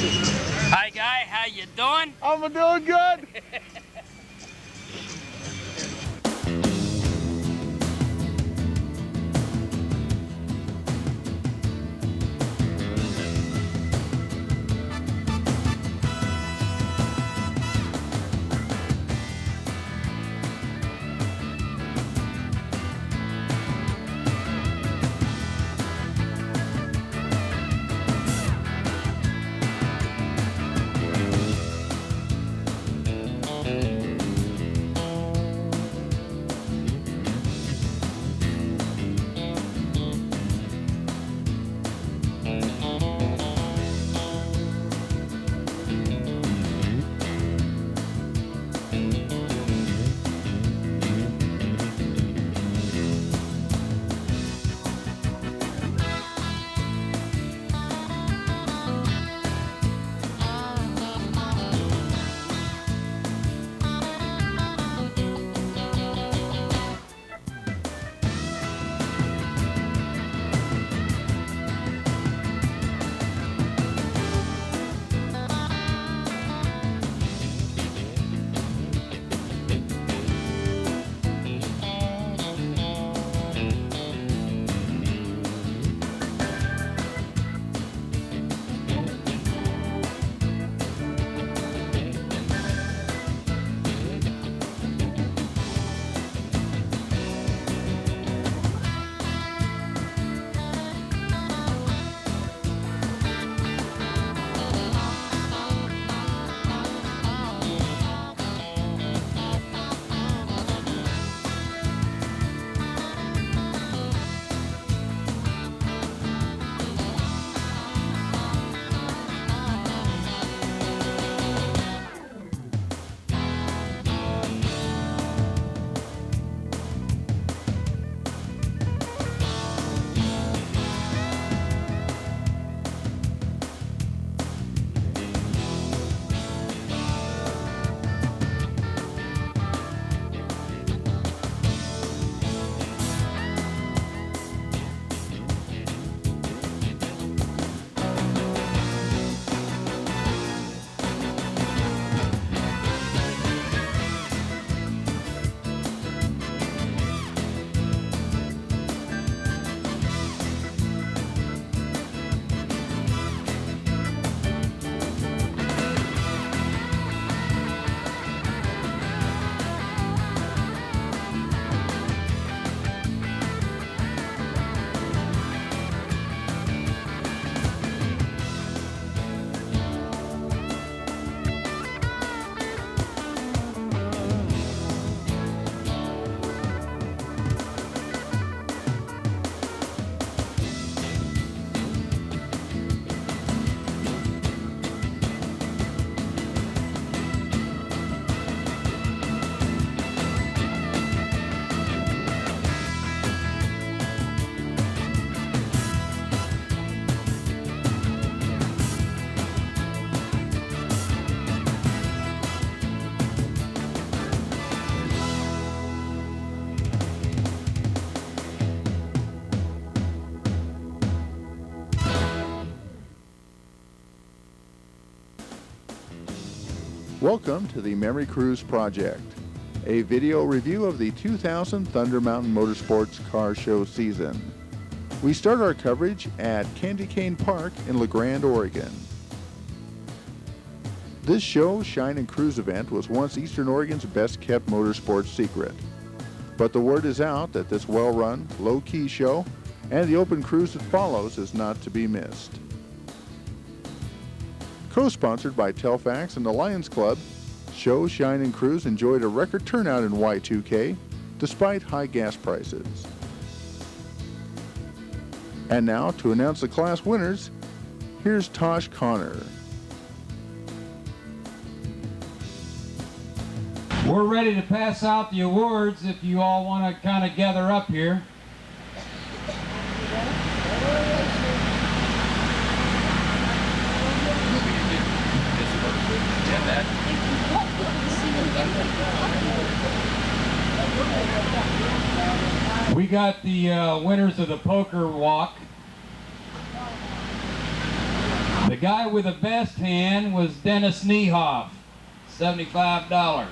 Hi, guy. How you doing? I'm doing good. Welcome to the Memory Cruise Project, a video review of the 2000 Thunder Mountain Motorsports Car Show season. We start our coverage at Candy Cane Park in La Grande, Oregon. This show, Shine and Cruise event was once Eastern Oregon's best-kept motorsports secret. But the word is out that this well-run, low-key show and the open cruise that follows is not to be missed. Co-sponsored by Telfax and the Lions Club, Show, Shine and Cruise enjoyed a record turnout in Y2K despite high gas prices. And now, to announce the class winners, here's Tosh Connor. We're ready to pass out the awards if you all want to kind of gather up here. We got the winners of the poker walk. The guy with the best hand was Dennis Niehoff, $75.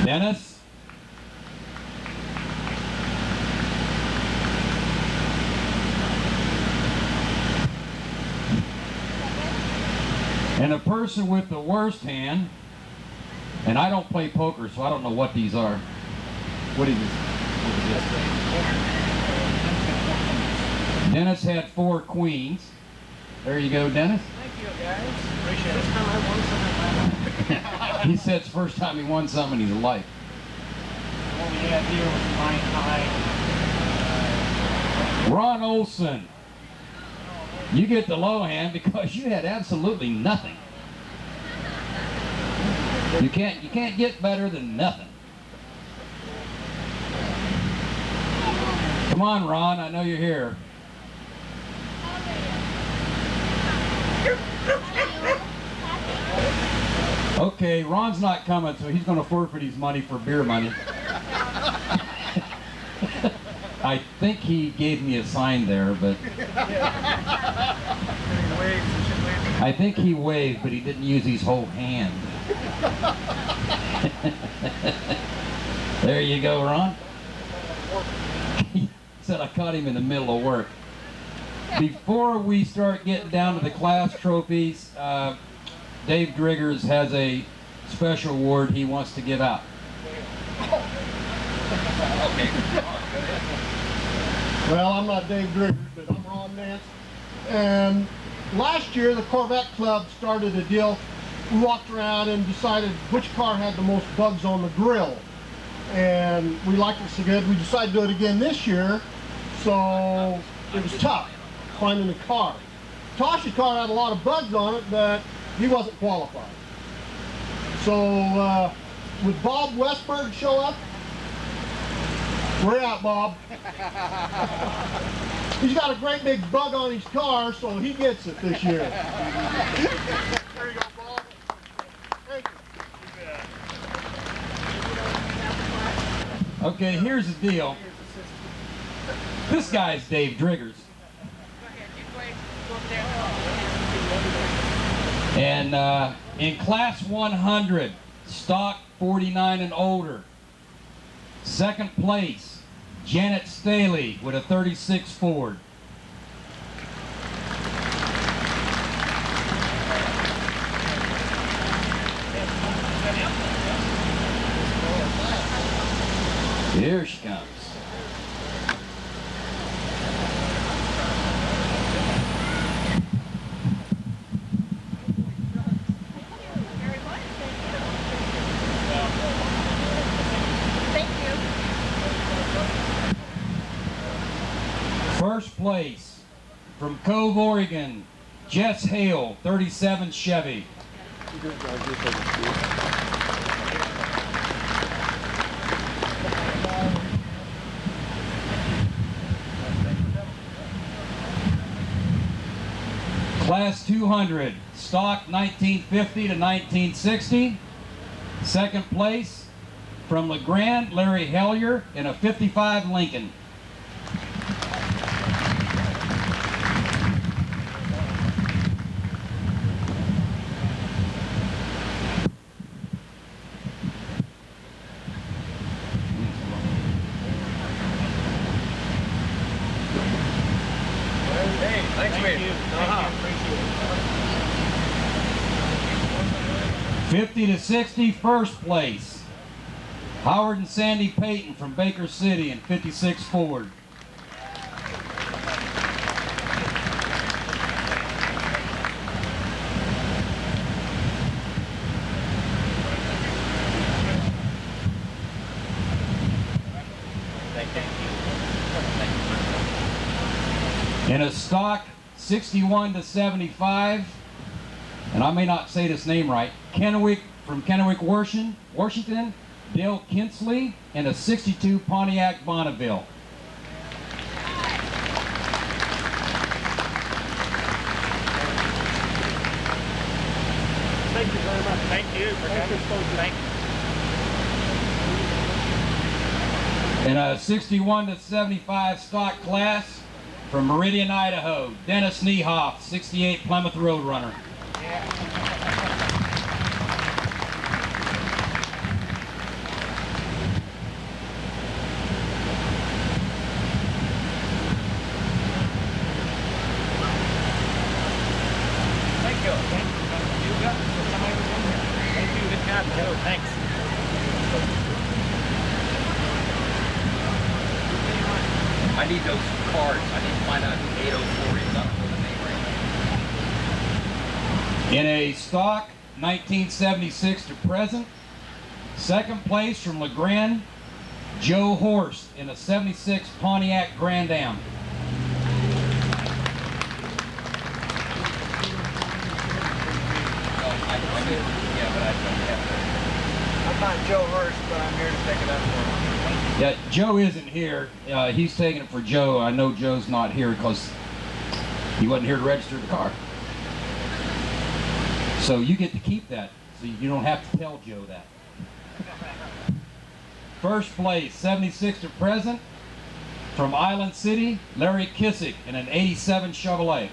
Dennis? And the person with the worst hand, and I don't play poker, so I don't know what these are. What is this? Dennis had 4 queens. There you go, Dennis. Thank you, guys. Appreciate it. First time I won something in my life. He said it's the first time he won something in his life. What we had here was Ryan High. Ron Olson, you get the low hand because you had absolutely nothing. You can't get better than nothing. Come on, Ron, I know you're here. Okay, Ron's not coming, so he's going to forfeit his money for beer money. I think he gave me a sign there, but I think he waved, but he didn't use his whole hand. There you go, Ron. He said I caught him in the middle of work. Before we start getting down to the class trophies, Dave Driggers has a special award he wants to give out. Well, I'm not Dave Driggers, but I'm Ron Nance. And last year, the Corvette Club started a deal. We walked around and decided which car had the most bugs on the grill. And we liked it so good, we decided to do it again this year. So it was tough finding a car. Tosh's car had a lot of bugs on it, but he wasn't qualified. So would Bob Westberg show up? Where at, Bob? He's got a great big bug on his car, so he gets it this year. There you go, Bob. Thank you. Okay, here's the deal. This guy's Dave Driggers. And in class 100, stock 49 and older, second place, Janet Staley with a 36 Ford. Here she comes. First place from Cove, Oregon, Jess Hale, 37 Chevy. Class 200, stock 1950 to 1960. Second place from LeGrand, Larry Hellier in a 55 Lincoln. Thank you. 50 to 60, first place. Howard and Sandy Payton from Baker City in 56 Ford. In a stock 61 to 75, and I may not say this name right, Kennewick from Kennewick, Washington, Dale Kinsley, and a 62 Pontiac Bonneville. Thank you very much. Thank you for coming. Thank you. In a 61 to 75 stock class, from Meridian, Idaho, Dennis Niehoff, 68 Plymouth Roadrunner. Thank you. You got somebody was in here. Thank you. Good job, Joe. Thanks. I need those cards. I need to find out who 804 is. I don't know the name right now. In a stock 1976 to present, second place from LeGrand, Joe Horst in a 76 Pontiac Grand Am. Yeah, but I don't have I'm not Joe Hurst, but I'm here to pick it up for him. Yeah, Joe isn't here. He's taking it for Joe. I know Joe's not here because he wasn't here to register the car. So you get to keep that, so you don't have to tell Joe that. First place, 76 to present, from Island City, Larry Kissick in an 87 Chevrolet.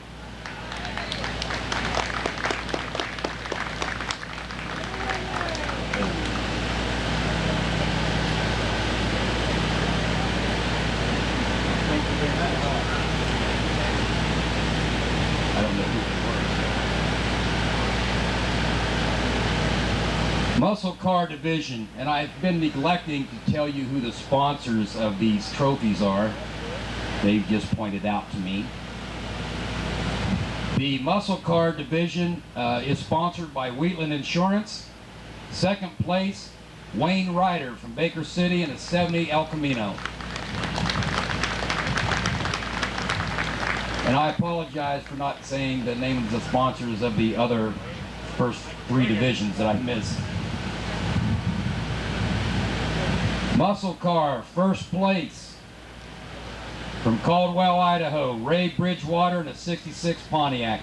I don't know who it was. Muscle Car Division, and I've been neglecting to tell you who the sponsors of these trophies are. They've just pointed out to me. The Muscle Car Division is sponsored by Wheatland Insurance. Second place, Wayne Ryder from Baker City in a 70 El Camino. And I apologize for not saying the name of the sponsors of the other first three divisions that I missed. Muscle Car, first place, from Caldwell, Idaho, Ray Bridgewater in a 66 Pontiac.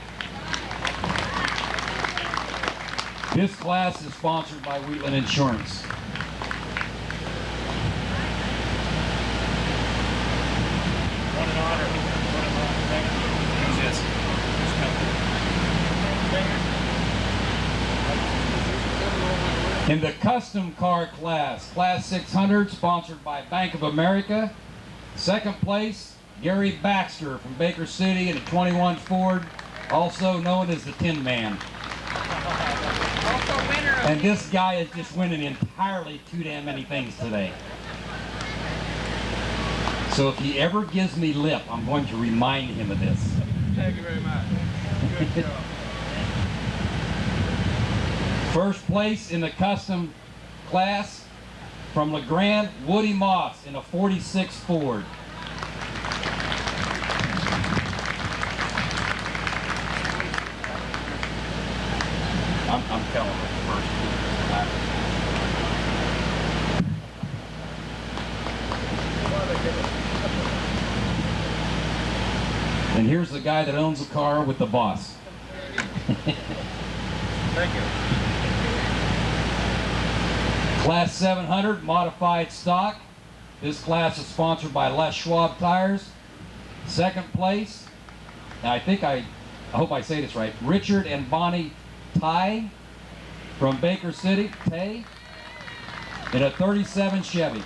This class is sponsored by Wheatland Insurance. What an honor. What an honor. Thank you. Who's this? Who's coming? In the custom car class, Class 600, sponsored by Bank of America. Second place, Gary Baxter from Baker City in a 21 Ford, also known as the Tin Man. And this guy is just winning entirely too damn many things today. So if he ever gives me lip, I'm going to remind him of this. Thank you very much. Good job. First place in the custom class from LeGrand, Woody Moss in a 46 Ford. I'm telling you, first. And here's the guy that owns the car with the boss. Thank you. Class 700 modified stock. This class is sponsored by Les Schwab Tires. Second place, and I hope I say this right, Richard and Bonnie Ty from Baker City, Tay, in a 37 Chevy.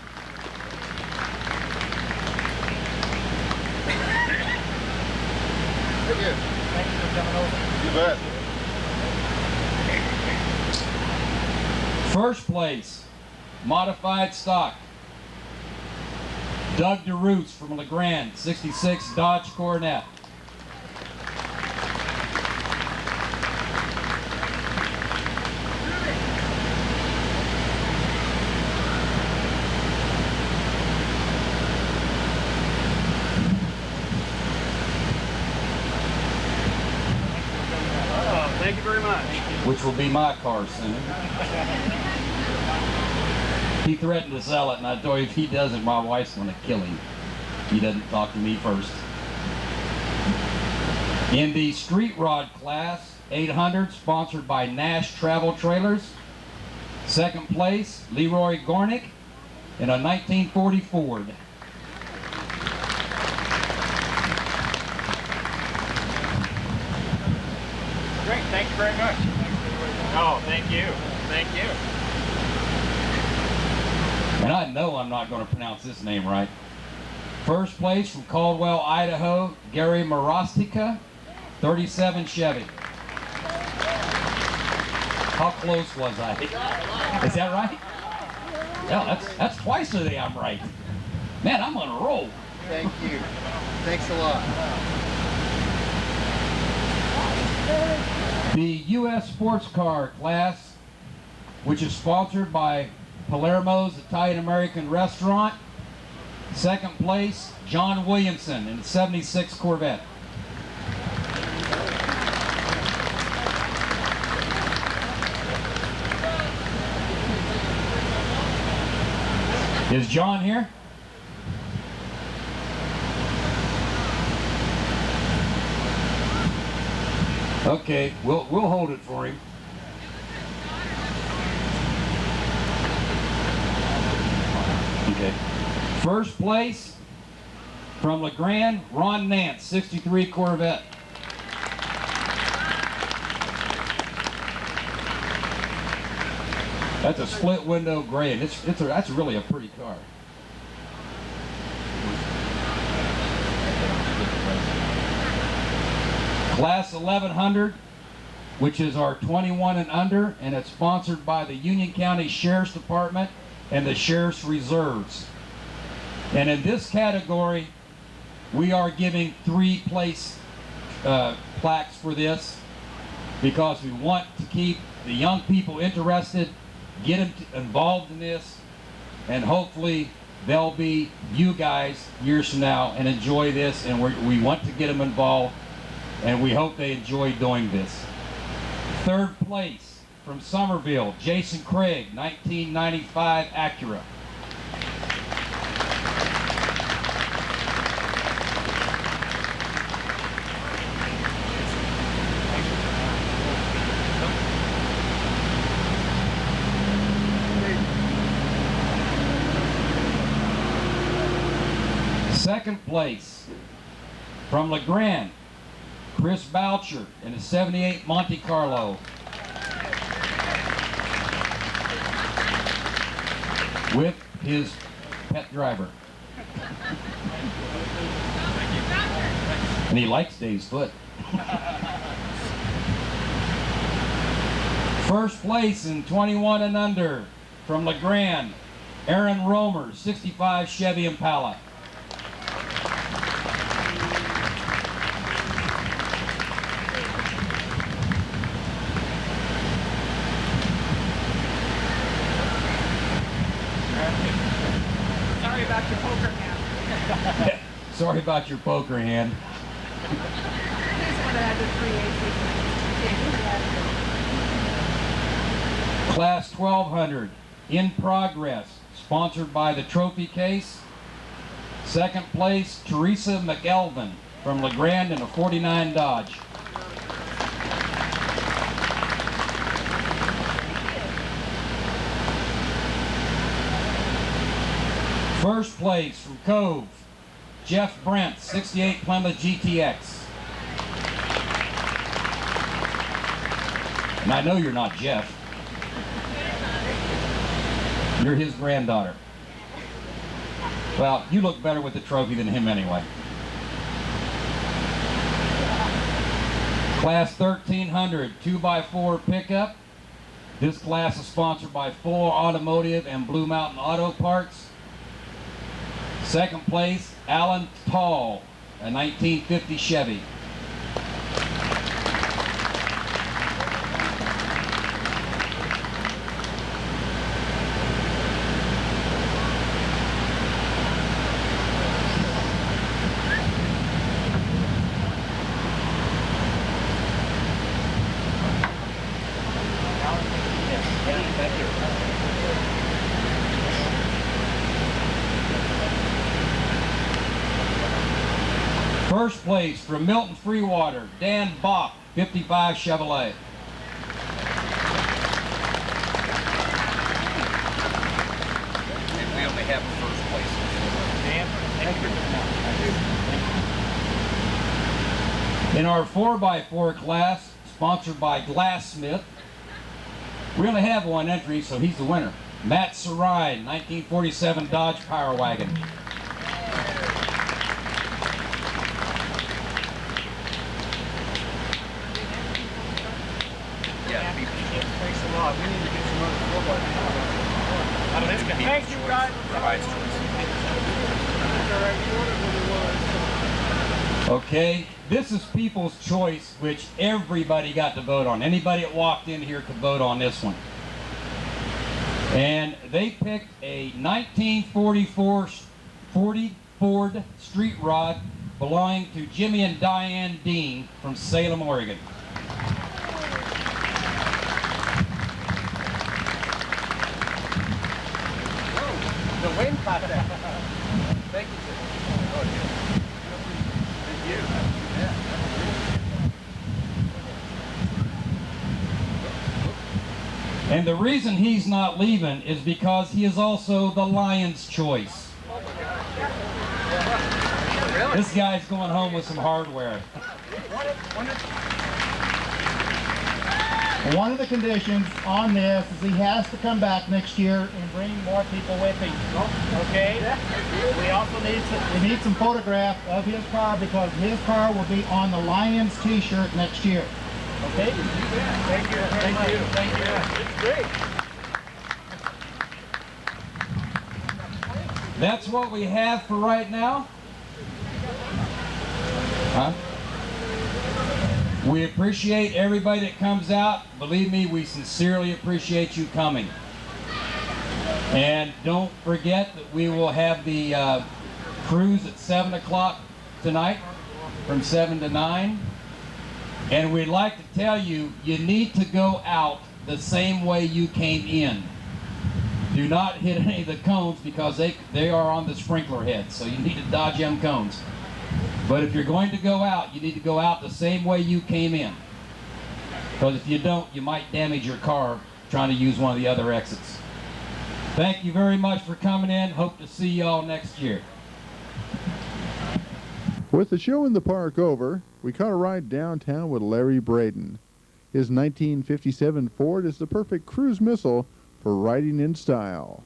Thank you. Thank you for coming over. You bet. First place, modified stock, Doug DeRoots from LeGrand, 66 Dodge Coronet. Thank you very much. Which will be my car soon. He threatened to sell it, and I told him if he doesn't, my wife's going to kill him. He doesn't talk to me first. In the street rod class, 800, sponsored by Nash Travel Trailers. Second place, Leroy Gornick in a 1940 Ford. you very much. Oh, thank you. Thank you. And I know I'm not going to pronounce this name right. First place from Caldwell, Idaho, Gary Marostica, 37 Chevy. How close was I? Is that right? Yeah, that's twice a day I'm right. Man, I'm on a roll. Thank you. Thanks a lot. The U.S. Sports Car class, which is sponsored by Palermo's Italian-American Restaurant. Second place, John Williamson in the 76 Corvette. Is John here? Okay, we'll hold it for him. Okay. First place from LeGrand, Ron Nance, 63 Corvette. That's a split window gray, and that's really a pretty car. Class 1100, which is our 21 and under, and it's sponsored by the Union County Sheriff's Department and the Sheriff's Reserves. And in this category, we are giving 3 place plaques for this because we want to keep the young people interested, get them involved in this, and hopefully they'll be you guys years from now and enjoy this, and we want to get them involved, and we hope they enjoy doing this. Third place from Somerville, Jason Craig, 1995 Acura. Second place from LeGrand, Chris Boucher in a 78 Monte Carlo. With his pet driver. And he likes Dave's foot. First place in 21 and under from LeGrand, Aaron Romer, 65 Chevy Impala. Sorry about your poker hand. Class 1200, in progress, sponsored by the Trophy Case. Second place, Teresa McElvin from LeGrand in a 49 Dodge. First place from Cove, Jeff Brent, 68 Plymouth GTX. And I know you're not Jeff. You're his granddaughter. Well, you look better with the trophy than him anyway. Class 1300, 2x4 pickup. This class is sponsored by Fuller Automotive and Blue Mountain Auto Parts. Second place, Alan Tall, a 1950 Chevy. First place from Milton Freewater, Dan Bach, 55 Chevrolet. And we only have first place. Dan, thank you. In our 4x4 class, sponsored by Glassmith. We only have one entry, so he's the winner. Matt Sarai, 1947 Dodge Power Wagon. Thanks a lot. We need to get some other football out of this guy. Thank you, guys. Okay, this is People's Choice, which everybody got to vote on. Anybody that walked in here could vote on this one. And they picked a 1944 Ford Street Rod belonging to Jimmy and Diane Dean from Salem, Oregon. The wind popped out. Thank you, sir. Thank you. And the reason he's not leaving is because he is also the Lion's Choice. This guy's going home with some hardware. One of the conditions on this is he has to come back next year and bring more people with him. Okay? We also need some photographs of his car because his car will be on the Lions t-shirt next year. Okay? Thank you. Thank you. Thank you. It's great. That's what we have for right now. Huh? We appreciate everybody that comes out. Believe me, we sincerely appreciate you coming. And don't forget that we will have the cruise at 7 o'clock tonight from 7 to 9. And we'd like to tell you, you need to go out the same way you came in. Do not hit any of the cones because they are on the sprinkler head, so you need to dodge them cones. But if you're going to go out, you need to go out the same way you came in. Because if you don't, you might damage your car trying to use one of the other exits. Thank you very much for coming in. Hope to see y'all next year. With the show in the park over, we caught a ride downtown with Larry Braden. His 1957 Ford is the perfect cruise missile for riding in style.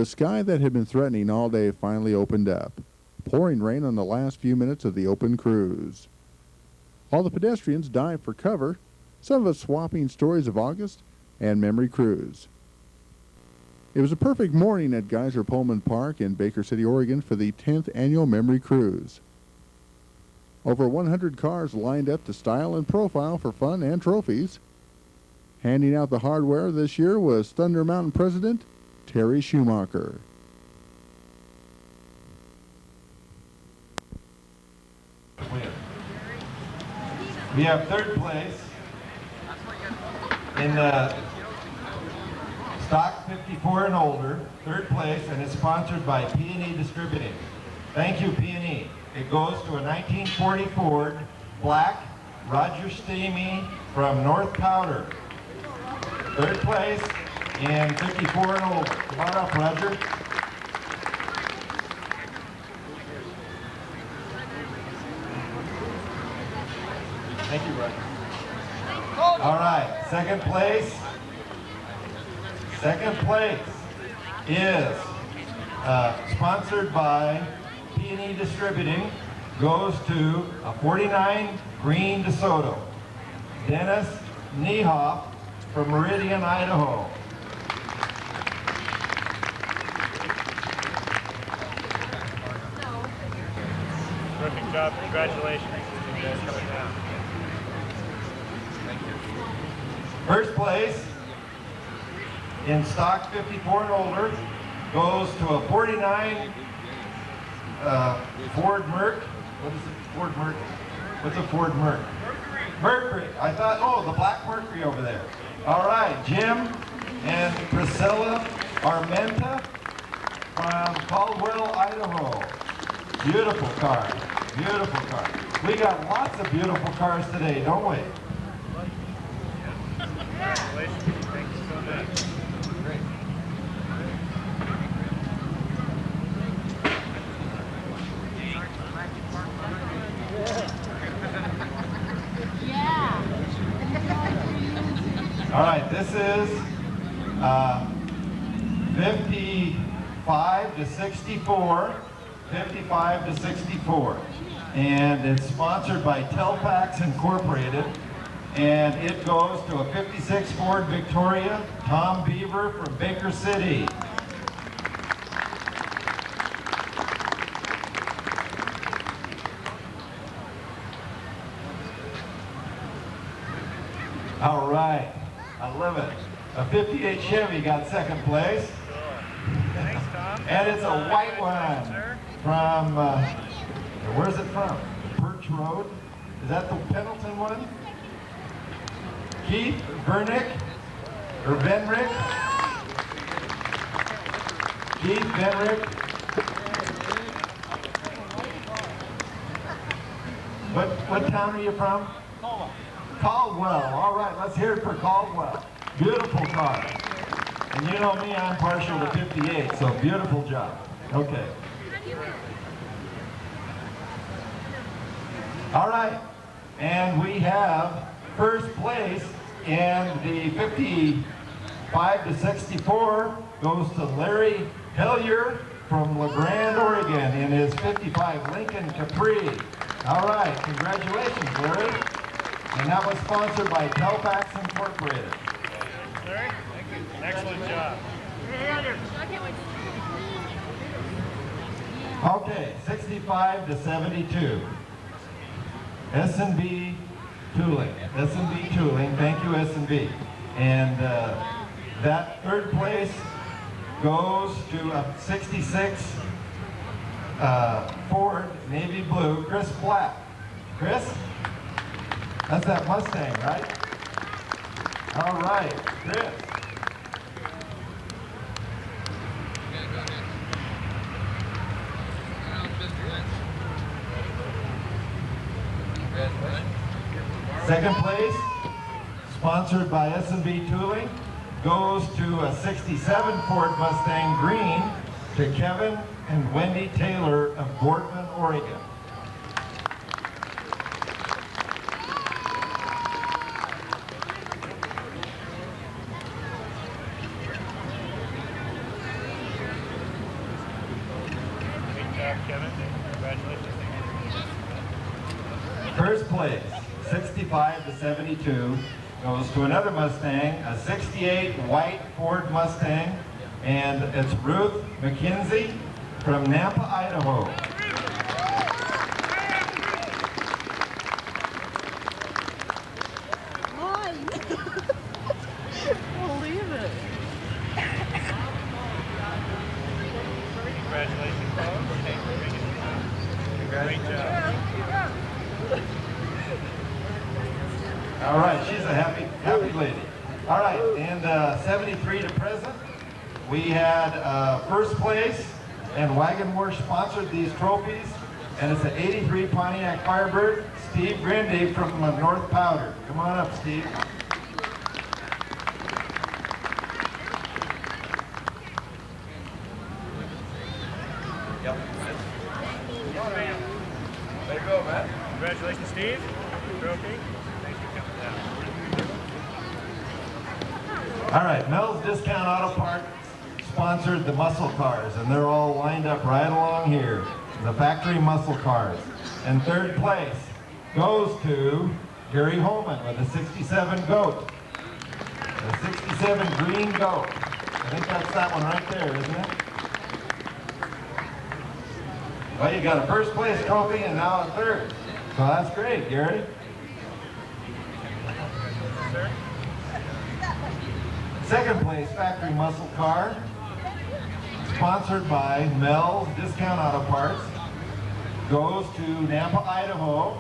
The sky that had been threatening all day finally opened up, pouring rain on the last few minutes of the open cruise. All the pedestrians dived for cover, some of us swapping stories of August and memory cruise. It was a perfect morning at Geyser Pullman Park in Baker City, Oregon for the 10th annual Memory Cruise. Over 100 cars lined up to style and profile for fun and trophies. Handing out the hardware this year was Thunder Mountain President Terry Schumacher. We have third place in the stock 54 and older, third place, and it's sponsored by P&E Distributing. Thank you, P&E. It goes to a 1940 Ford black Roger Steamy from North Powder. Third place in 54 and older. Come on up, Roger. Thank you, Roger. All right, second place. Second place is sponsored by P&E Distributing, goes to a 49 green DeSoto. Dennis Niehoff from Meridian, Idaho. Terrific job. Congratulations. You guys coming down. First place in stock 54 and older goes to a 49 Ford Merc. What is it? Ford Merc? What's a Ford Merc? Mercury. I thought, oh, the black Mercury over there. All right, Jim and Priscilla Armenta from Caldwell, Idaho. Beautiful car. Beautiful car. We got lots of beautiful cars today, don't we? Congratulations. Thank you so much. Great. All right, this is 55 to 64, 55 to 64. And it's sponsored by Telfax Incorporated. And it goes to a 56 Ford Victoria, Tom Beaver from Baker City. All right, I love it. A 58 Chevy got second place. Thanks, Tom. And it's a white one from, where's it from? Birch Road? Is that the Pendleton one? Keith Vernick, or Venrick? Keith Venrick. What town are you from? Caldwell. All right, let's hear it for Caldwell. Beautiful car. And you know me, I'm partial to 58, so beautiful job. Okay. All right, and we have first place in the 55 to 64 goes to Larry Hellier from LeGrand, Oregon, in his 55 Lincoln Capri. All right, congratulations, Larry. And that was sponsored by Telfax Incorporated. Larry, thank you. Excellent job. Okay, 65 to 72. S&B Tooling. S&B Tooling, thank you, S&B. And that third place goes to a 66 Ford Navy Blue, Chris Black. Chris? That's that Mustang, right? All right, Chris. Second place, sponsored by S&B Tooling, goes to a 67 Ford Mustang Green to Kevin and Wendy Taylor of Boardman, Oregon. job, Kevin. Congratulations. First place, 65 to 72, goes to another Mustang, a 68 white Ford Mustang, and it's Ruth McKenzie from Nampa, Idaho. Believe it. Congratulations, Paul. Great job. All right, she's a happy lady. All right, and 73 to present, we had first place, and Wagon Wars sponsored these trophies, and it's an 83 Pontiac Firebird, Steve Grindy from North Powder. Come on up, Steve. Yep. There you go, Matt. Congratulations, Steve. Trophy. Thanks for coming down. All right, Mel's Discount Auto Parts sponsored the muscle cars, and they're all lined up right along here, the factory muscle cars. And third place goes to Gary Holman with a 67 Goat, a 67 green Goat. I think that's that one right there, isn't it? Well, you got a first place trophy and now a third. So that's great, Gary. Second place factory muscle car, sponsored by Mel's Discount Auto Parts, goes to Nampa, Idaho,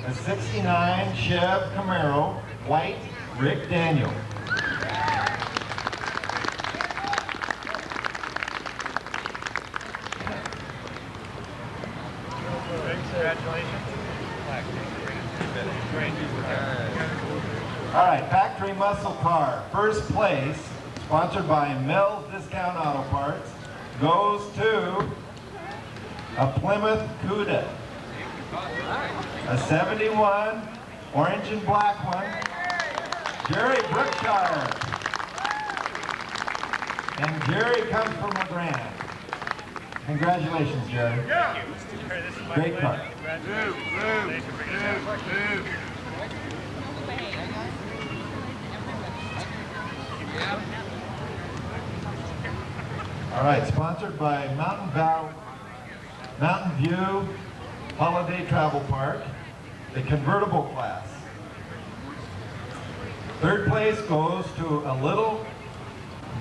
a 69 Chev Camaro, white, Rick Daniel. Congratulations. Great. All right, factory muscle car, first place, sponsored by Mel's Discount Auto Parts, goes to a Plymouth Cuda, a 71 orange and black one, Jerry Brookshire. And Jerry comes from LeGrand. Congratulations, Jerry. Thank you. This is my Great pleasure. car. Congratulations. All right, sponsored by Mountain View Holiday Travel Park, the convertible class. Third place goes to a little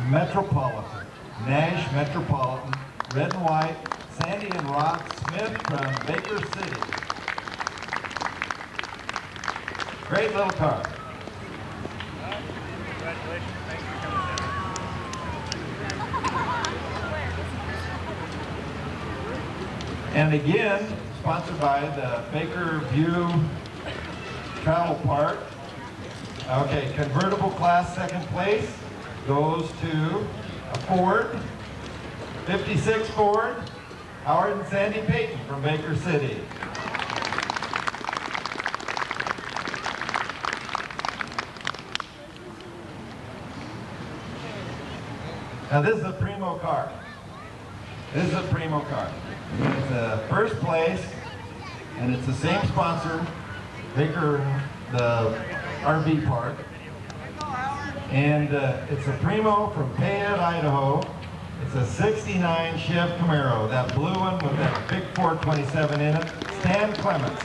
Metropolitan, Nash Metropolitan, red and white, Sandy and Rock Smith from Baker City. Great little car. Congratulations. Thanks for coming down. And again, sponsored by the Baker View Travel Park. Okay, convertible class second place goes to a Ford, 56 Ford, Howard and Sandy Payton from Baker City. Now this is a primo car. This is a primo car. It's a first place, and it's the same sponsor, Baker, the RV park. And it's a primo from Payette, Idaho. It's a 69 Chev Camaro, that blue one with that big 427 in it. Stan Clements.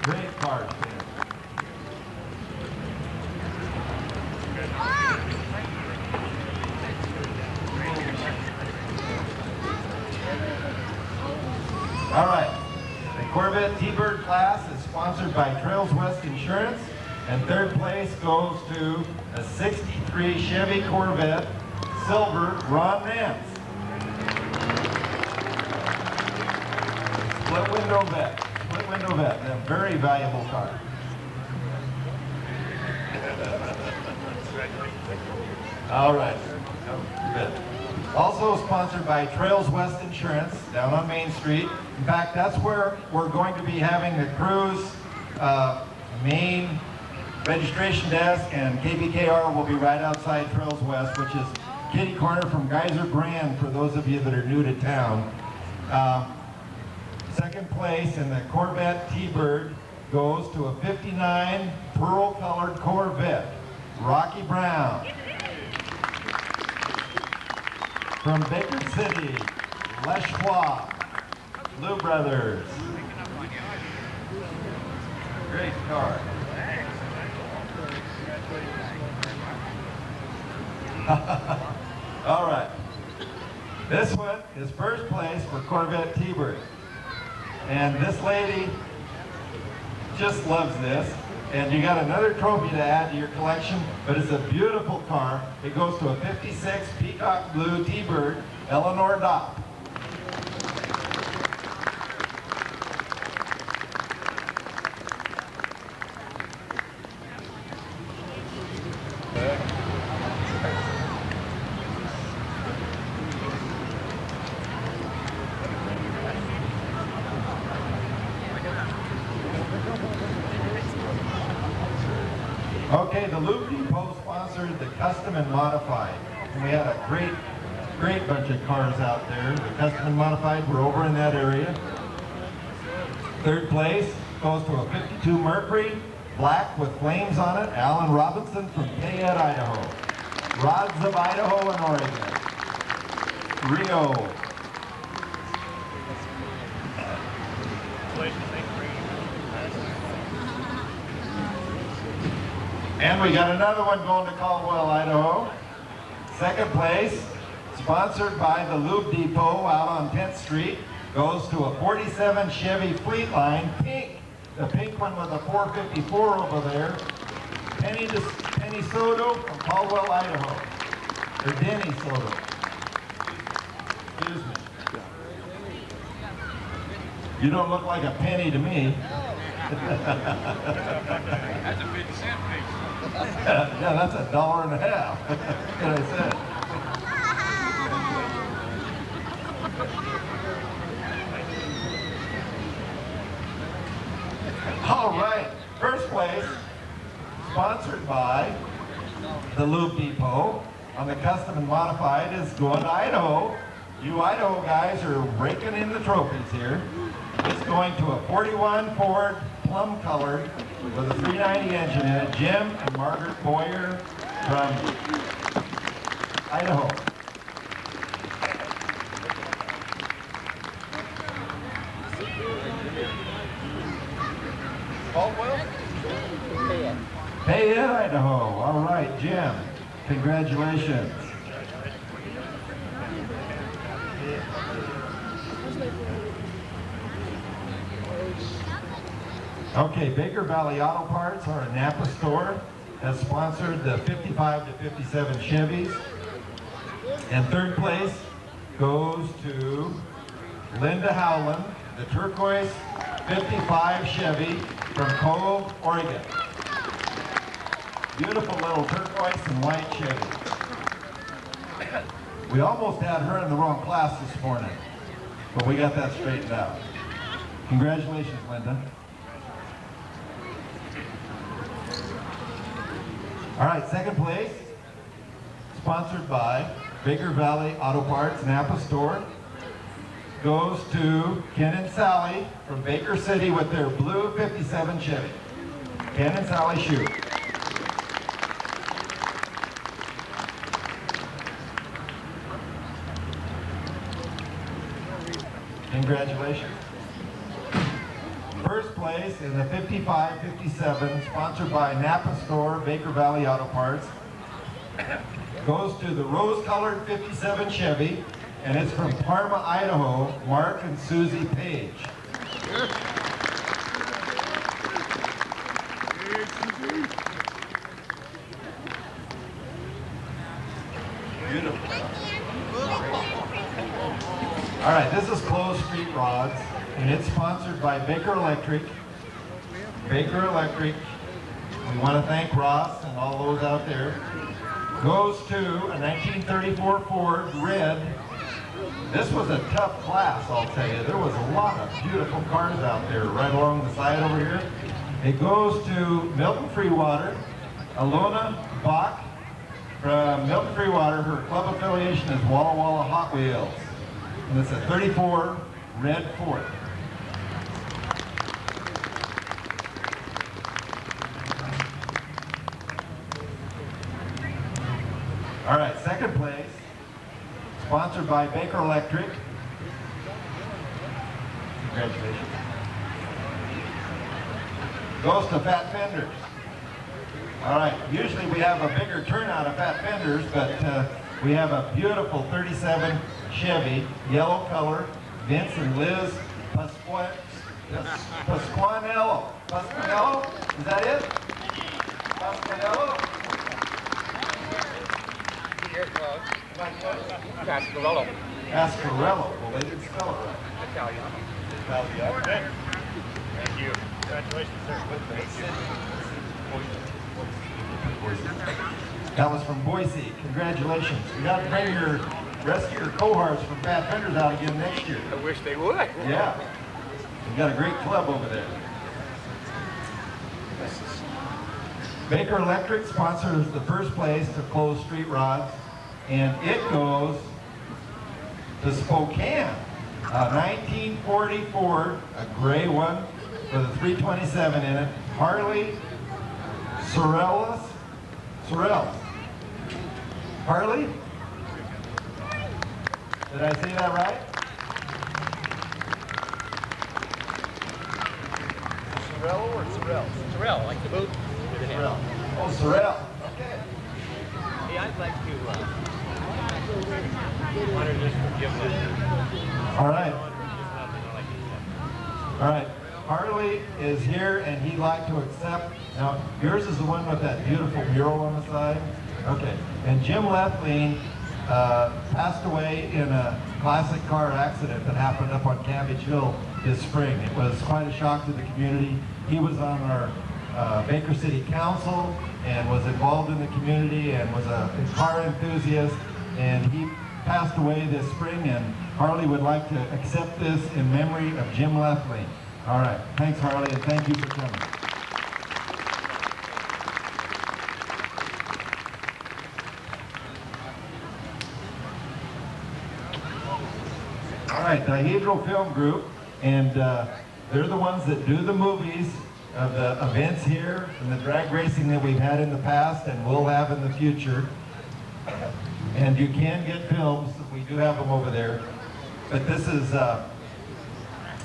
Great car, Stan. All right, the Corvette T-Bird class is sponsored by Trails West Insurance, and third place goes to a 63 Chevy Corvette, silver, Ron Nance. Split window vet, a very valuable car. All right, good. Also sponsored by Trails West Insurance down on Main Street. In fact, that's where we're going to be having the cruise main registration desk, and KBKR will be right outside Trails West, which is kitty corner from Geyser Brand for those of you that are new to town. Second place in the Corvette T-Bird goes to a 59 pearl-colored Corvette, Rocky Brown. From Baker City, Les Schwab, Blue Brothers. Great car. All right. This one is first place for Corvette T-Bird. And this lady just loves this. And you got another trophy to add to your collection, but it's a beautiful car. It goes to a 56 Peacock Blue T-Bird, Eleanor Dopp. Okay, the Lube Depot sponsored the Custom and Modified. And we had a great bunch of cars out there. The Custom and Modified were over in that area. Third place goes to a 52 Mercury, black with flames on it, Alan Robinson from Payette, Idaho. Rods of Idaho and Oregon. Rio. And we got another one going to Caldwell, Idaho. Second place, sponsored by the Lube Depot out on 10th Street, goes to a 47 Chevy Fleetline, pink. The pink one with a 454 over there. Penny Soto from Caldwell, Idaho. Or Denny Soto. Excuse me. You don't look like a penny to me. That's a 50-cent piece. Yeah, that's $1.50. That's what I said. All right, first place, sponsored by the Lube Depot on the Custom and Modified, is going to Idaho. You Idaho guys are raking in the trophies here. It's going to a 41 Ford plum colored with a 390 engine in it. Jim and Margaret Boyer from Idaho. Caldwell? Payette, Idaho. All right, Jim. Congratulations. Okay, Baker Valley Auto Parts, our Napa store, has sponsored the 55 to 57 Chevys. And third place goes to Linda Howland, the turquoise 55 Chevy from Cole, Oregon. Beautiful little turquoise and white Chevy. We almost had her in the wrong class this morning, but we got that straightened out. Congratulations, Linda. All right, second place, sponsored by Baker Valley Auto Parts Napa store, goes to Ken and Sally from Baker City with their blue 57 Chevy. Ken and Sally shoot. Congratulations. First place in the 55-57, sponsored by Napa store, Baker Valley Auto Parts, goes to the rose-colored 57 Chevy, and it's from Parma, Idaho, Mark and Susie Page. Beautiful. All right, this is Closed Street Rods, and it's sponsored by Baker Electric. Baker Electric, we want to thank Ross and all those out there. Goes to a 1934 Ford red. This was a tough class, I'll tell you. There was a lot of beautiful cars out there right along the side over here. It goes to Milton Freewater, Alona Bach from Milton Freewater. Her club affiliation is Walla Walla Hot Wheels. And it's a 34 red Ford. All right, second place, sponsored by Baker Electric. Congratulations. Goes to Fat Fenders. All right, usually we have a bigger turnout of Fat Fenders, but we have a beautiful 37 Chevy, yellow color, Vince and Liz Pasquanello. Pasquanello? Is that it? Pasquanello? Pasquarello. Pasquarello. Well, they didn't spell it right. Italian. Thank you. Congratulations, sir. That was from Boise. Congratulations. You got to bring your rest of your cohorts from Fat Fenders out again next year. I wish they would. Yeah. You've got a great club over there. Baker Electric sponsors the first place to close street rods, and it goes to Spokane. A 1940 Ford, a gray one with a 327 in it. Harley Sorrell. Harley? Did I say that right? Sorrell or Sorrell? Sorrell, like the boot. Sorrell. Oh, Sorrell. Okay. Hey, I'd like to just forgive them. All right. All right. Harley is here, and he'd like to accept. Now, yours is the one with that beautiful mural on the side. Okay. And Jim Lethlean passed away in a classic car accident that happened up on Cabbage Hill this spring. It was quite a shock to the community. He was on our Baker City Council and was involved in the community and was a car enthusiast, and he passed away this spring, and Harley would like to accept this in memory of Jim Lethlean. All right, thanks Harley, and thank you for coming. All right, Dihedral Film Group, and they're the ones that do the movies of the events here and the drag racing that we've had in the past and will have in the future. And you can get films, we do have them over there. But this is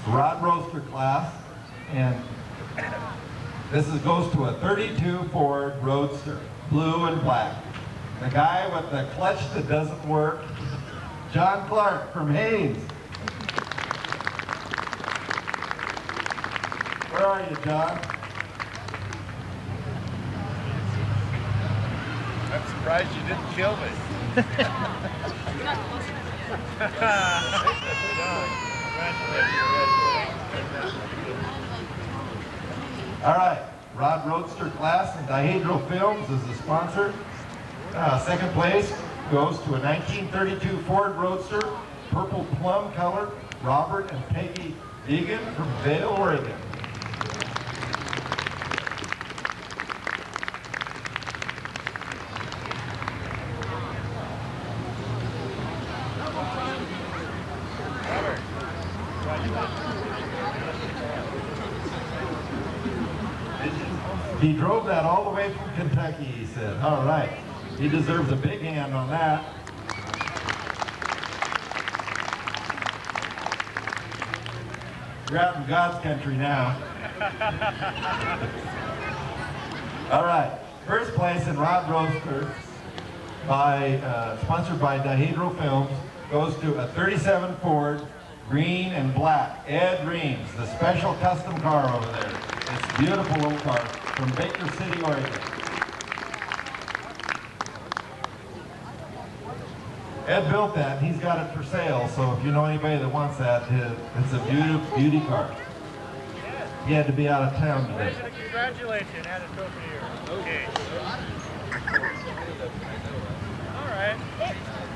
Rod Roaster class, and this goes to a 32 Ford Roadster, blue and black. The guy with the clutch that doesn't work, John Clark from Haynes. Where are you, John? I'm surprised you didn't kill me. All right, Rod Roadster class and Dihedral Films is the sponsor. Second place goes to a 1932 Ford Roadster, purple plum color, Robert and Peggy Deegan from Vail, Oregon. He drove that all the way from Kentucky, he said. All right. He deserves a big hand on that. We're out in God's country now. All right. First place in Rod Roaster, sponsored by Dihedral Films, goes to a 37 Ford, green and black. Ed Reams, the special custom car over there. It's a beautiful little car from Baker City, Oregon. Ed built that, and he's got it for sale, so if you know anybody that wants that, it's a beauty car. He had to be out of town today. Congratulations, add a trophy here. Okay. All right.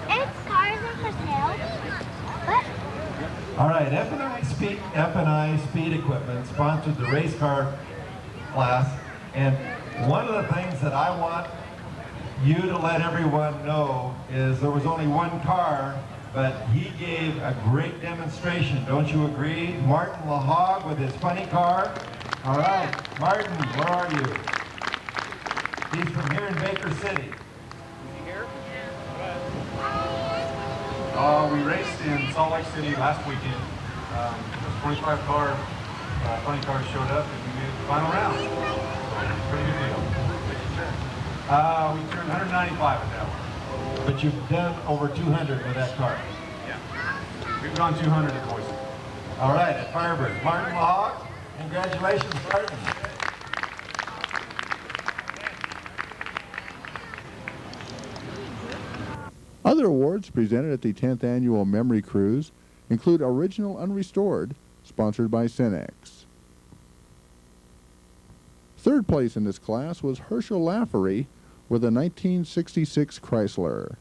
It's cars are for sale. What? All right, F&I Speed Equipment sponsored the race car class, and one of the things that I want you to let everyone know is there was only one car, but he gave a great demonstration. Don't you agree? Martin LaHog with his funny car. All right, Martin, where are you? He's from here in Baker City. We raced in Salt Lake City last weekend. 25 car funny cars showed up and we made the final round. Pretty good deal. We turned 195 at that one. But you've done over 200 with that car. Yeah. We've gone 200 at Boise. All right, at Firebird. Martin LaHog, congratulations, Martin. Other awards presented at the 10th Annual Memory Cruise include Original Unrestored, sponsored by Cenex. Third place in this class was Herschel Lafferty with a 1966 Chrysler.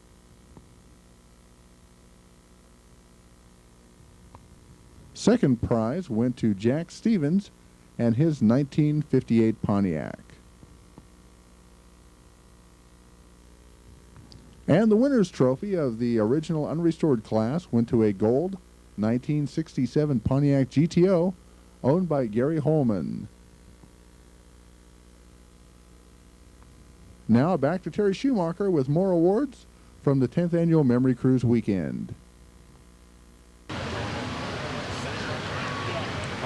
Second prize went to Jack Stevens and his 1958 Pontiac. And the winner's trophy of the Original Unrestored class went to a gold 1967 Pontiac GTO owned by Gary Holman. Now back to Terry Schumacher with more awards from the 10th Annual Memory Cruise weekend. All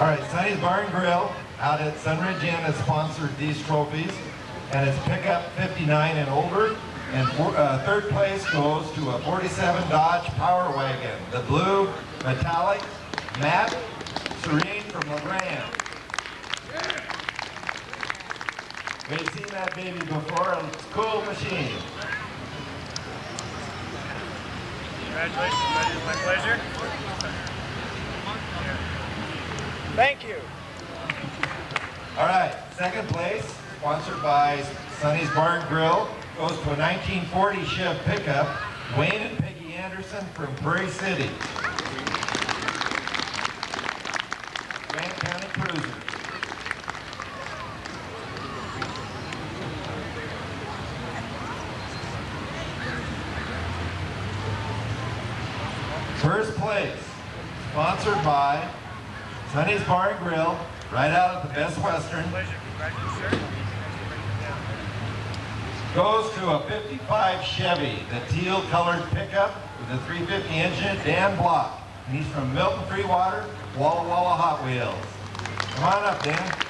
right, Sonny's Bar and Grill out at Sunridge Inn has sponsored these trophies, and it's pickup 59 and older. And third place goes to a 47 Dodge Power Wagon, the blue metallic Matt Serene from LeGrand. We've seen that baby before, and it's a cool machine. Congratulations, buddy. It's my pleasure. Thank you. All right, second place, sponsored by Sonny's Bar and Grill, goes to a 1940 Chev pickup, Wayne and Peggy Anderson from Prairie City. Grant County Cruiser. First place, sponsored by Sonny's Bar and Grill, right out of the Best Western. Goes to a 55 Chevy, the teal colored pickup with a 350 engine, Dan Block. And he's from Milton Freewater, Walla Walla Hot Wheels. Come on up, Dan.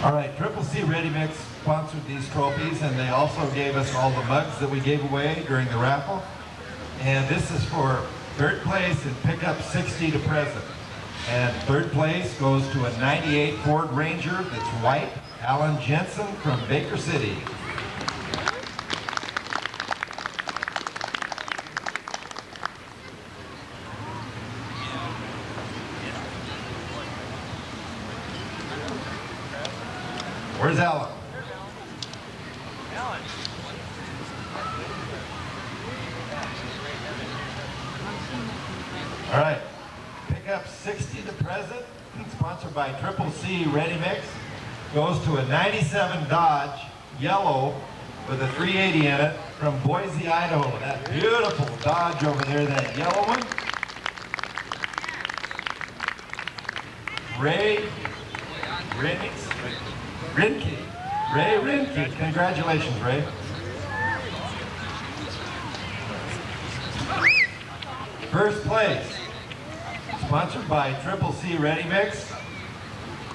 All right, Triple C Ready Mix sponsored these trophies, and they also gave us all the mugs that we gave away during the raffle. And this is for third place in pickup 60 to present. And third place goes to a 98 Ford Ranger that's white, Alan Jensen from Baker City. Where's Alan? Alan. All right, pickup 60 to present, sponsored by Triple C Ready Mix, goes to a 97 Dodge yellow with a 380 in it from Boise, Idaho. That beautiful Dodge over there, that yellow one. Ray Rinke. Congratulations, Ray. First place, sponsored by Triple C Ready Mix,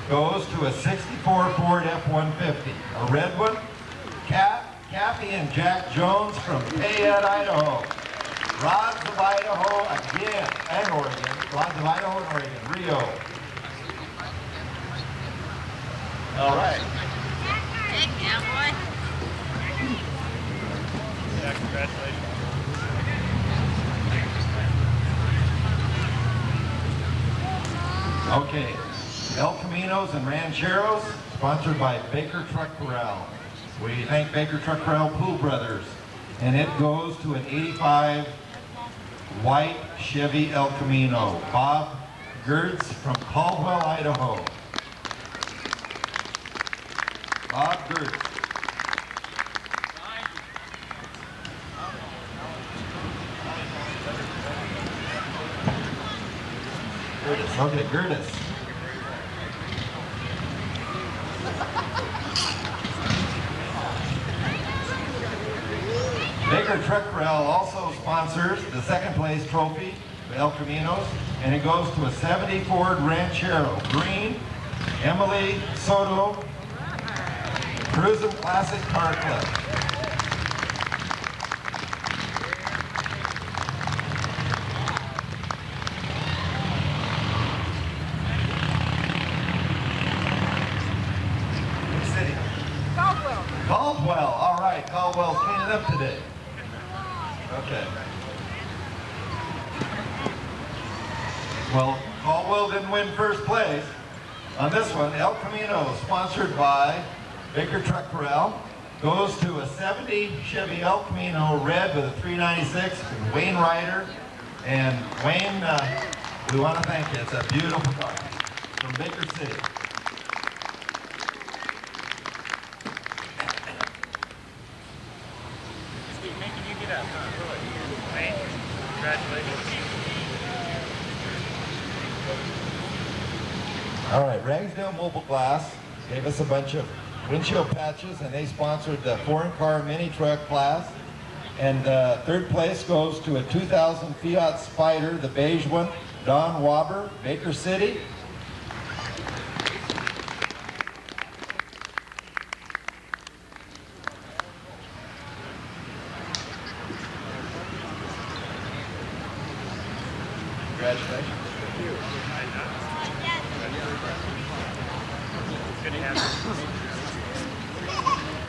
goes to a 64 Ford F-150. A red one, Kathy and Jack Jones from Payette, Idaho. Rods of Idaho again, and Oregon. Rods of Idaho and Oregon, Rio. All right. Yeah, congratulations. Okay, El Caminos and Rancheros, sponsored by Baker Truck Corral. We thank Baker Truck Corral Pool Brothers. And it goes to an 85 white Chevy El Camino. Bob Gertz from Caldwell, Idaho. Bob Gertz. Okay, Gertis. Baker Truck Corral also sponsors the second place trophy, the El Caminos, and it goes to a 70 Ford Ranchero Green, Emily Soto, Cruisin' Classic Car Club. Caldwell, all right. Caldwell's cleaning up today. Okay. Well, Caldwell didn't win first place. On this one, El Camino, sponsored by Baker Truck Corral, goes to a 70 Chevy El Camino red with a 396 from Wayne Ryder. And Wayne, we want to thank you. It's a beautiful car from Baker City. All right, Ragsdale Mobile Glass gave us a bunch of windshield patches, and they sponsored the foreign car mini truck class. And third place goes to a 2000 Fiat Spider, the beige one, Don Waber, Baker City. Congratulations.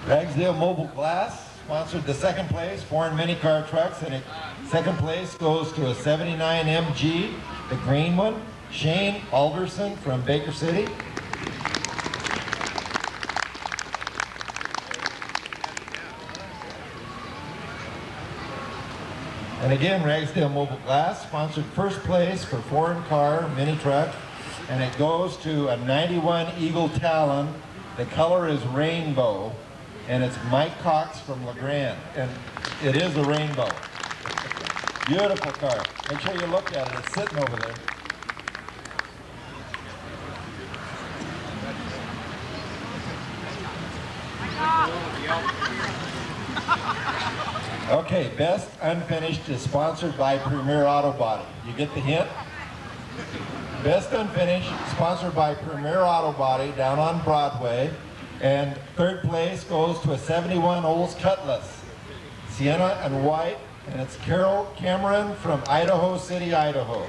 Ragsdale Mobile Glass sponsored the second place, foreign mini car trucks, and second place goes to a 79 MG, the green one, Shane Alderson from Baker City. And again, Ragsdale Mobile Glass sponsored first place for foreign car mini truck, and it goes to a 91 Eagle Talon. The color is rainbow, and it's Mike Cox from LeGrand, and it is a rainbow. Beautiful car. Make sure you look at it. It's sitting over there. Okay, Best Unfinished is sponsored by Premier Auto Body. You get the hint? Best Unfinished, sponsored by Premier Auto Body down on Broadway. And third place goes to a 71 Olds Cutlass, Sienna and white, and it's Carol Cameron from Idaho City, Idaho.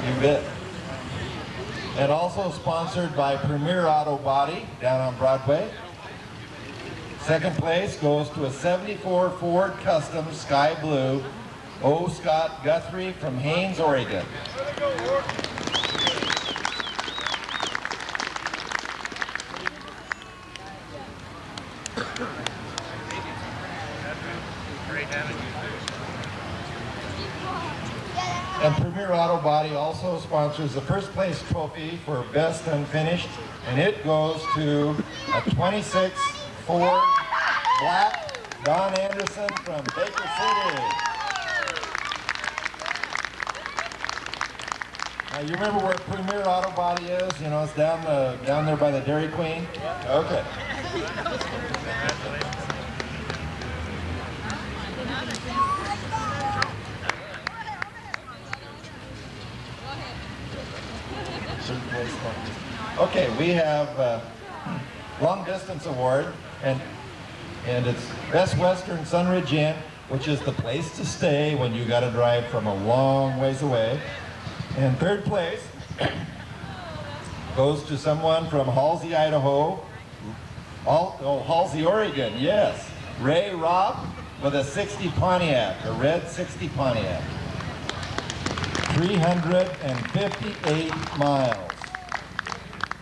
You bet. And also sponsored by Premier Auto Body down on Broadway. Second place goes to a 74 Ford Custom Sky Blue, O. Scott Guthrie from Haines, Oregon. And Premier Auto Body also sponsors the first place trophy for Best Unfinished, and it goes to a 26 Ford Black Don Anderson from Baker City. Now you remember where Premier Auto Body is? You know, it's down there by the Dairy Queen. Okay. Okay, we have long distance award, and it's Best Western Sunridge Inn, which is the place to stay when you got to drive from a long ways away. And third place goes to someone from Halsey, Idaho. Halsey, Oregon, yes. Ray Robb with a 60 Pontiac, a red 60 Pontiac. 358 miles.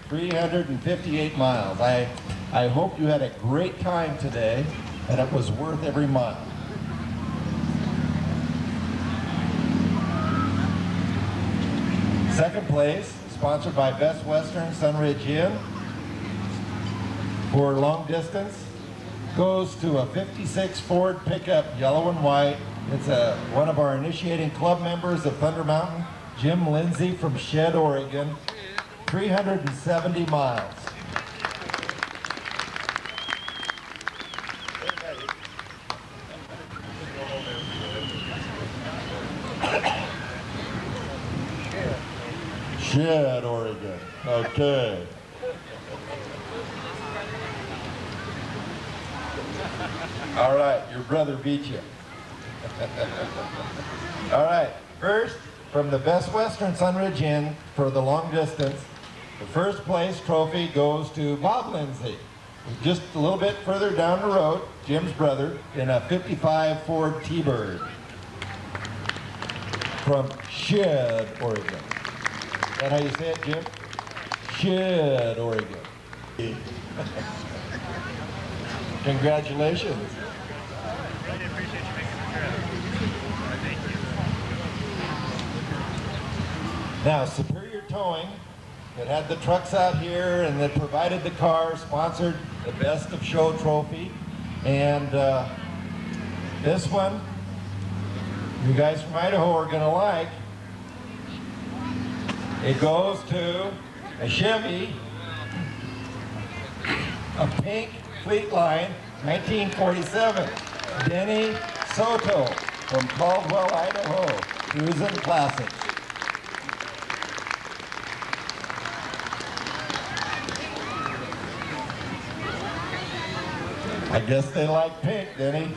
358 miles. I hope you had a great time today, and it was worth every mile. Second place, sponsored by Best Western Sunridge Inn for long distance, goes to a 56 Ford pickup, yellow and white. It's one of our initiating club members of Thunder Mountain, Jim Lindsay from Shed, Oregon. 370 miles. Shed, Oregon. Okay. All right, your brother beat you. All right, first, from the Best Western Sunridge Inn for the long distance, the first place trophy goes to Bob Lindsay. Just a little bit further down the road, Jim's brother, in a 55 Ford T-Bird from Shed, Oregon. Is that how you say it, Jim? Shed, Oregon. Congratulations. Really appreciate you making the trip. Thank you. Now, Superior Towing, that had the trucks out here and that provided the car, sponsored the Best of Show trophy. And this one, you guys from Idaho are gonna like. It goes to a Chevy, a pink Fleetline, 1947. Denny Soto from Caldwell, Idaho, Cruisin' Classics. I guess they like pink, Denny.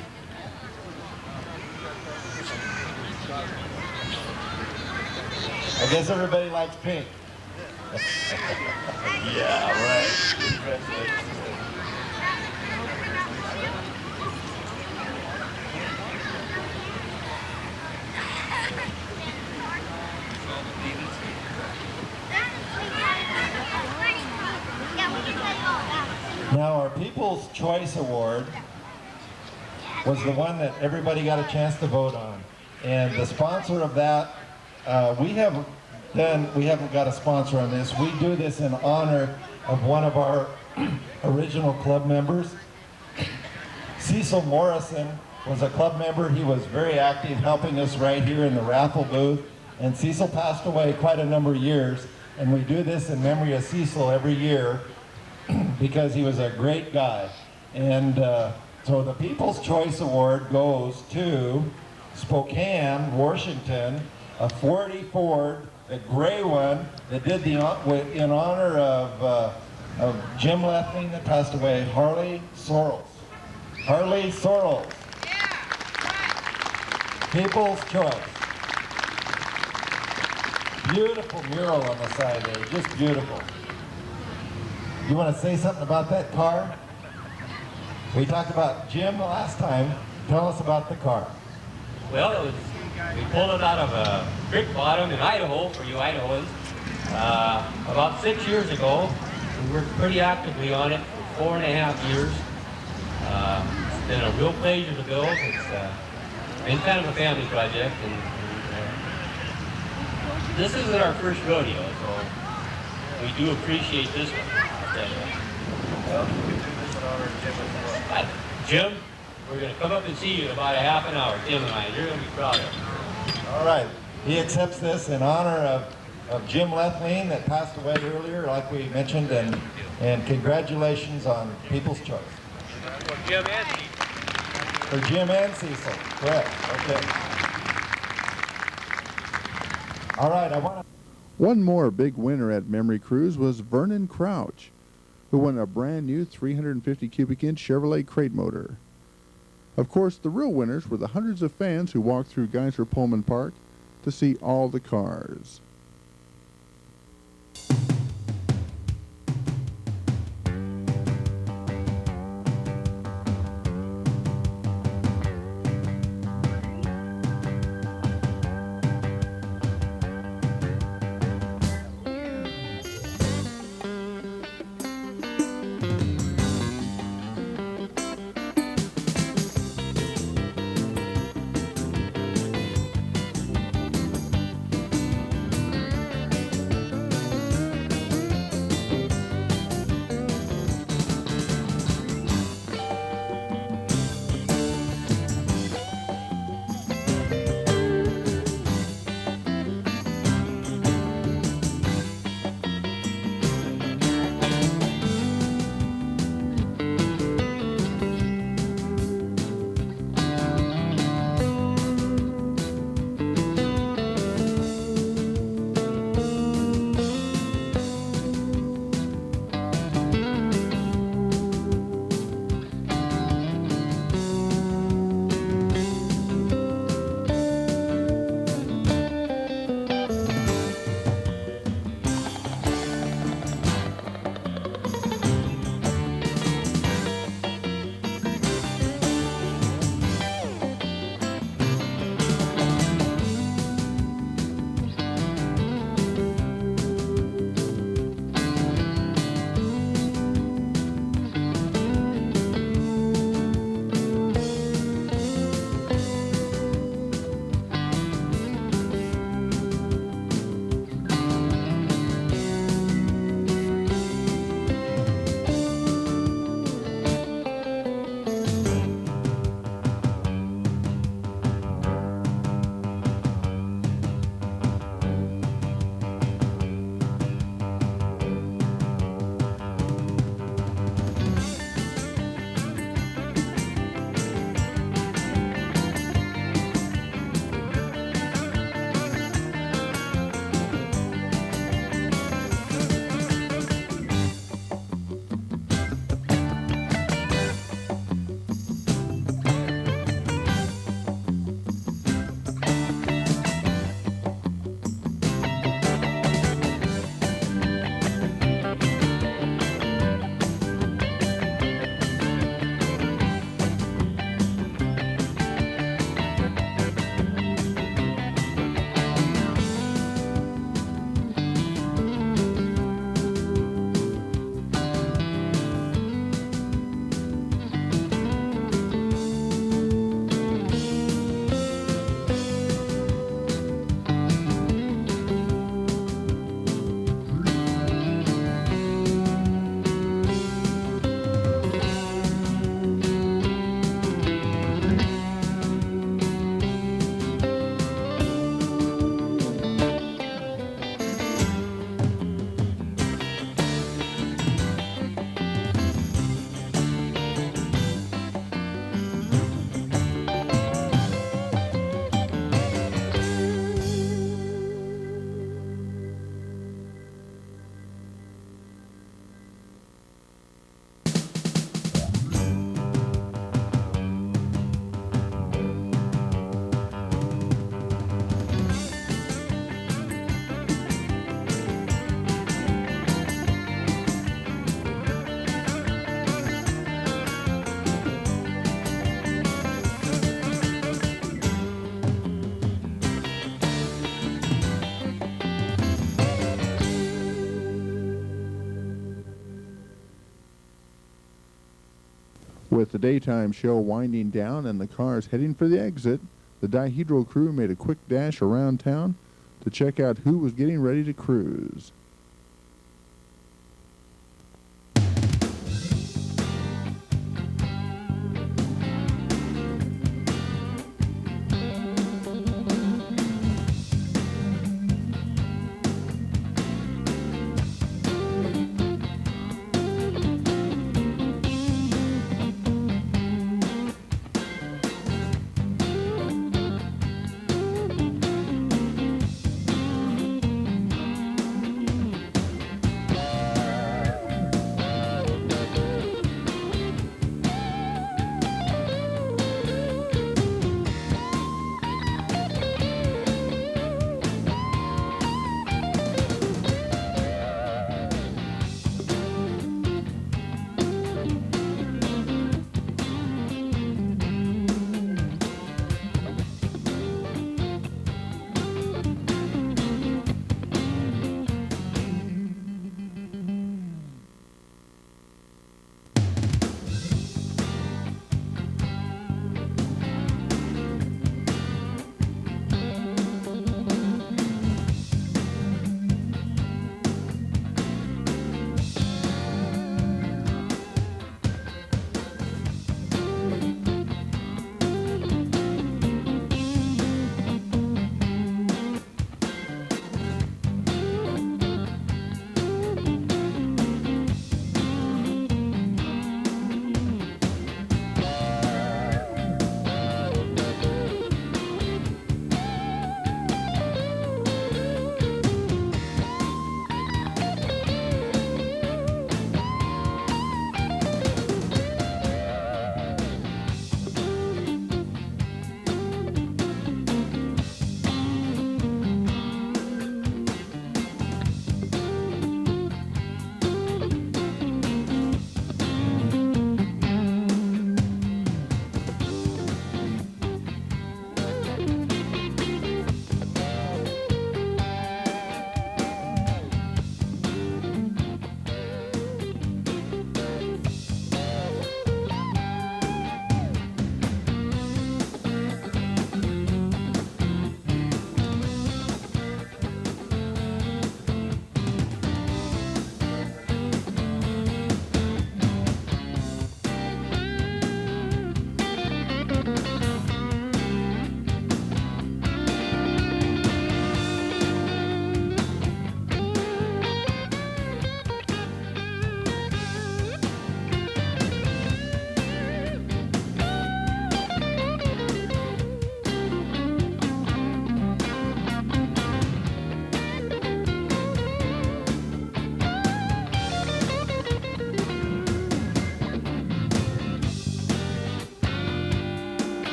I guess everybody likes pink. Yeah, right. Now, our People's Choice Award was the one that everybody got a chance to vote on. And the sponsor of that, we haven't got a sponsor on this. We do this in honor of one of our original club members. Cecil Morrison was a club member. He was very active helping us right here in the raffle booth. And Cecil passed away quite a number of years. And we do this in memory of Cecil every year because he was a great guy. And so the People's Choice Award goes to Spokane, Washington, a 40 Ford, the gray one that did the in honor of Jim Lethling that passed away, Harley Sorrells. Harley Sorrells. Yeah. People's Choice. Beautiful mural on the side there, just beautiful. You want to say something about that car? We talked about Jim last time. Tell us about the car. Well, we pulled it out of a creek bottom in Idaho, for you Idahoans, about 6 years ago. We worked pretty actively on it for 4.5 years. It's been a real pleasure to build. It's been kind of a family project, and this isn't our first rodeo, so we do appreciate this one. Well, we do this in honor of Jim as well. Jim, we're going to come up and see you in about a half an hour, Jim and I. You're going to be proud of it. All right. He accepts this in honor of Jim Lethling that passed away earlier, like we mentioned, and congratulations on People's Choice. For Jim and Cecil. For Jim and Cecil, correct. Okay. All right, I want to... One more big winner at Memory Cruise was Vernon Crouch, who won a brand new 350 cubic inch Chevrolet crate motor. Of course, the real winners were the hundreds of fans who walked through Geyser Pullman Park to see all the cars. With the daytime show winding down and the cars heading for the exit, the Dihedral crew made a quick dash around town to check out who was getting ready to cruise.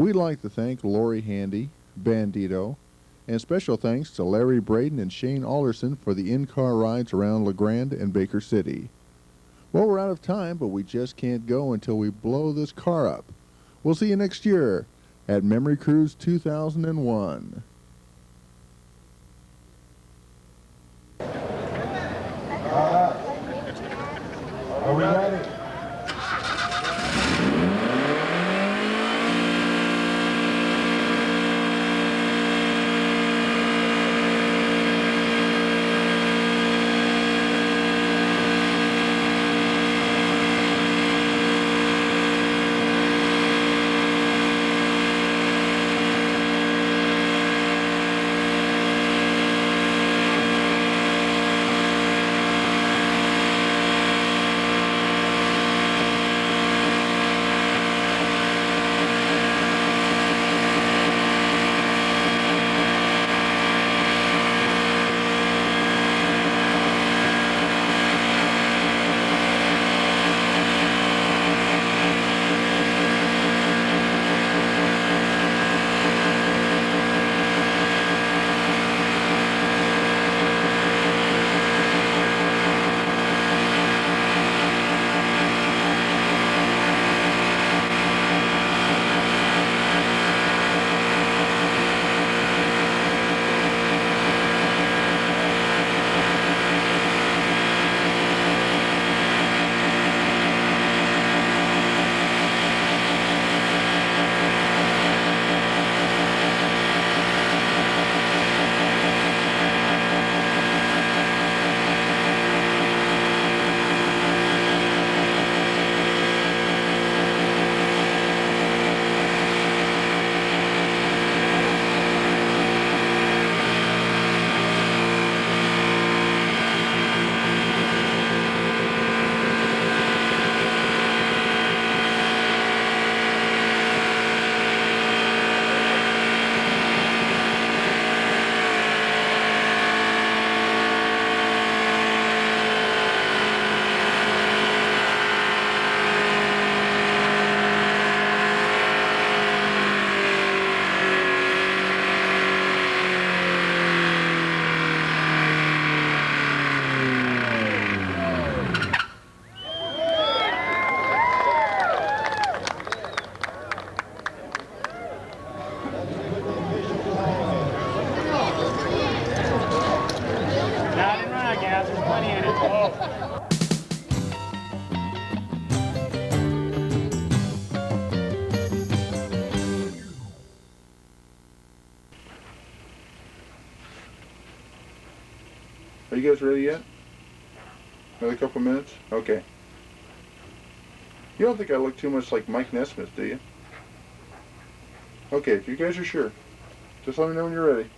We'd like to thank Lori Handy, Bandito, and special thanks to Larry Braden and Shane Alderson for the in-car rides around La Grande and Baker City. Well, we're out of time, but we just can't go until we blow this car up. We'll see you next year at Memory Cruise 2001. Are we ready? Are you guys ready yet? Another couple minutes? Okay. You don't think I look too much like Mike Nesmith, do you? Okay, if you guys are sure, just let me know when you're ready.